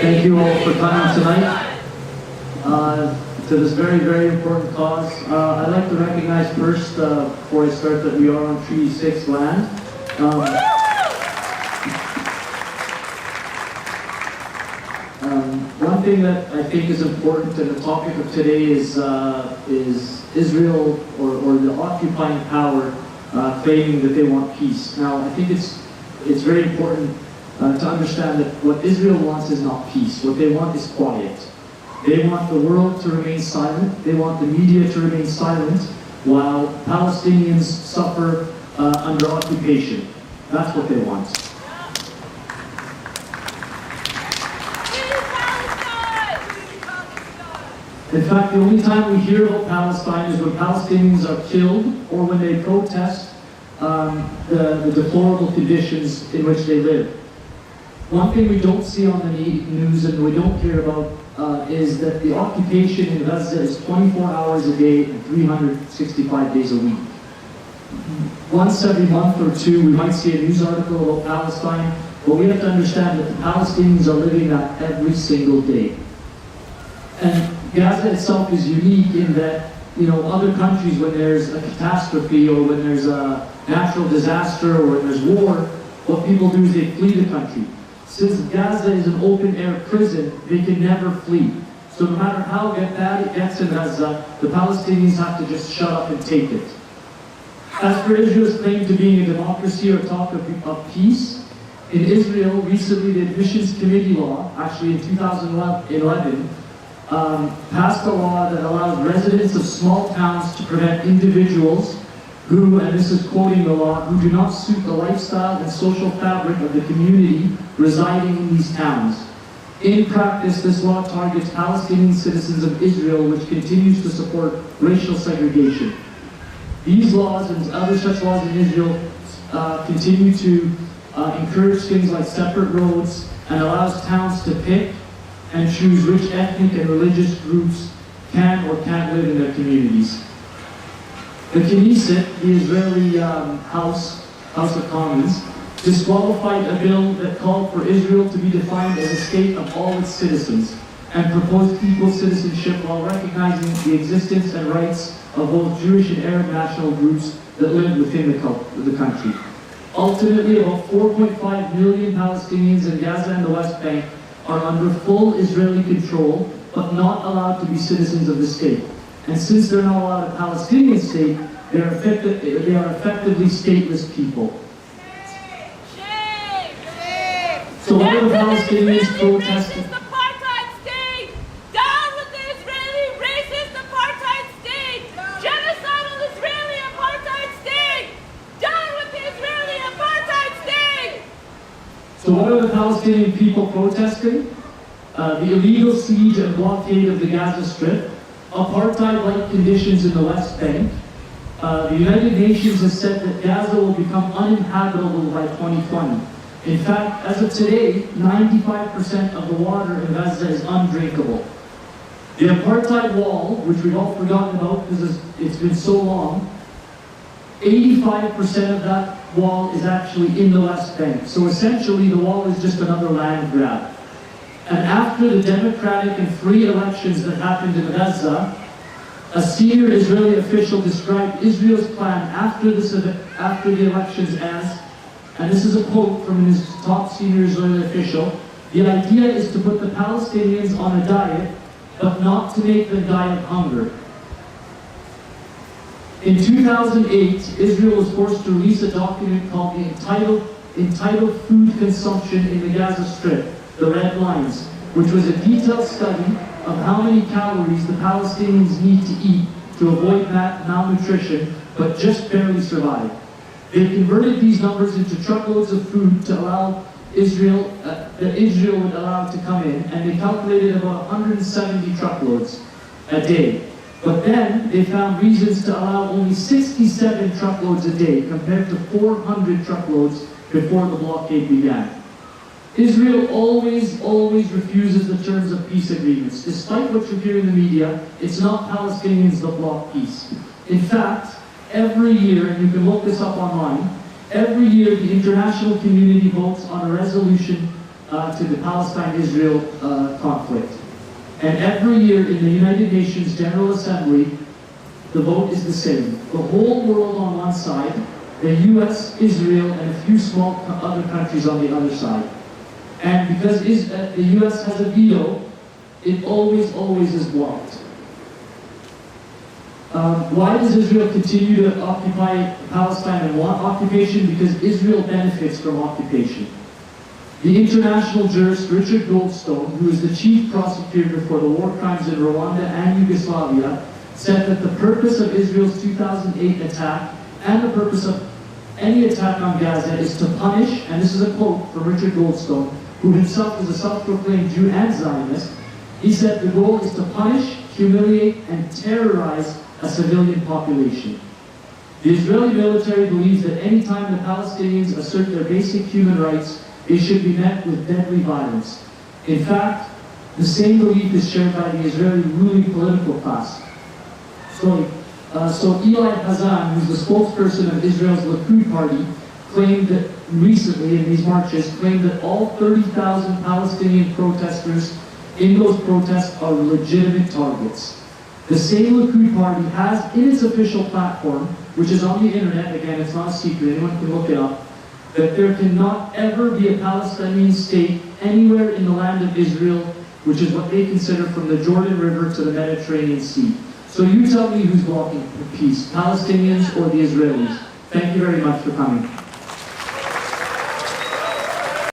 Thank you all for coming tonight to this very, very important cause. I'd like to recognize first, before I start, that we are on Treaty 6 land. One thing that I think is important, and the topic of today is Israel or the occupying power claiming that they want peace. Now, I think it's very important to understand that what Israel wants is not peace. What they want is quiet. They want the world to remain silent. They want the media to remain silent while Palestinians suffer under occupation. That's what they want. In fact, the only time we hear about Palestine is when Palestinians are killed or when they protest the deplorable conditions in which they live. One thing we don't see on the news and we don't hear about is that the occupation in Gaza is 24 hours a day and 365 days a week. Once every month or two, we might see a news article about Palestine, but we have to understand that the Palestinians are living that every single day. And Gaza itself is unique in that, other countries, when there's a catastrophe or when there's a natural disaster or when there's war, what people do is they flee the country. Since Gaza is an open-air prison, they can never flee. So no matter how bad it gets in Gaza, the Palestinians have to just shut up and take it. As for Israel's claim to being a democracy or talk of peace, in Israel, recently the Admissions Committee law, actually in 2011, passed a law that allows residents of small towns to prevent individuals who, and this is quoting the law, who do not suit the lifestyle and social fabric of the community residing in these towns. In practice, this law targets Palestinian citizens of Israel, which continues to support racial segregation. These laws and other such laws in Israel continue to encourage things like separate roads and allows towns to pick and choose which ethnic and religious groups can or can't live in their communities. The Knesset, the Israeli House of Commons, disqualified a bill that called for Israel to be defined as a state of all its citizens and proposed equal citizenship while recognizing the existence and rights of both Jewish and Arab national groups that live within the country. Ultimately, about 4.5 million Palestinians in Gaza and the West Bank are under full Israeli control, but not allowed to be citizens of the state. And since they're not allowed a Palestinian state, they are effectively stateless people. So what are the Palestinians protesting? Apartheid state! Down with the Israeli racist apartheid state! Genocidal Israeli apartheid state! Down with the Israeli apartheid state! So what are the Palestinian people protesting? The illegal siege and blockade of the Gaza Strip, apartheid-like conditions in the West Bank. The United Nations has said that Gaza will become uninhabitable by 2020. In fact, as of today, 95% of the water in Gaza is undrinkable. The apartheid wall, which we've all forgotten about because it's been so long, 85% of that wall is actually in the West Bank. So essentially, the wall is just another land grab. And after the democratic and free elections that happened in Gaza, a senior Israeli official described Israel's plan after the elections as, and this is a quote from his top senior Israeli official, the idea is to put the Palestinians on a diet, but not to make them die of hunger. In 2008, Israel was forced to release a document called the Entitled Food Consumption in the Gaza Strip, the Red Lines, which was a detailed study of how many calories the Palestinians need to eat to avoid malnutrition, but just barely survive. They converted these numbers into truckloads of food to allow Israel would allow to come in, and they calculated about 170 truckloads a day. But then they found reasons to allow only 67 truckloads a day compared to 400 truckloads before the blockade began. Israel always refuses the terms of peace agreements. Despite what you hear in the media, it's not Palestinians that block peace. In fact, every year, and you can look this up online, every year the international community votes on a resolution to the Palestine-Israel conflict. And every year in the United Nations General Assembly, the vote is the same. The whole world on one side, the US, Israel, and a few small other countries on the other side. And because the US has a veto, it always is blocked. Why does Israel continue to occupy Palestine and want occupation? Because Israel benefits from occupation. The international jurist Richard Goldstone, who is the chief prosecutor for the war crimes in Rwanda and Yugoslavia, said that the purpose of Israel's 2008 attack and the purpose of any attack on Gaza is to punish, and this is a quote from Richard Goldstone, who himself is a self-proclaimed Jew and Zionist. He said the goal is to punish, humiliate, and terrorize a civilian population. The Israeli military believes that any time the Palestinians assert their basic human rights, they should be met with deadly violence. In fact, the same belief is shared by the Israeli ruling political class. So Eli Hazan, who's the spokesperson of Israel's Likud party, claimed that recently in these marches, claimed that all 30,000 Palestinian protesters in those protests are legitimate targets. The same Likud party has in its official platform, which is on the internet, again it's not a secret, anyone can look it up, that there cannot ever be a Palestinian state anywhere in the land of Israel, which is what they consider from the Jordan River to the Mediterranean Sea. So you tell me who's blocking peace, Palestinians or the Israelis. Thank you very much for coming.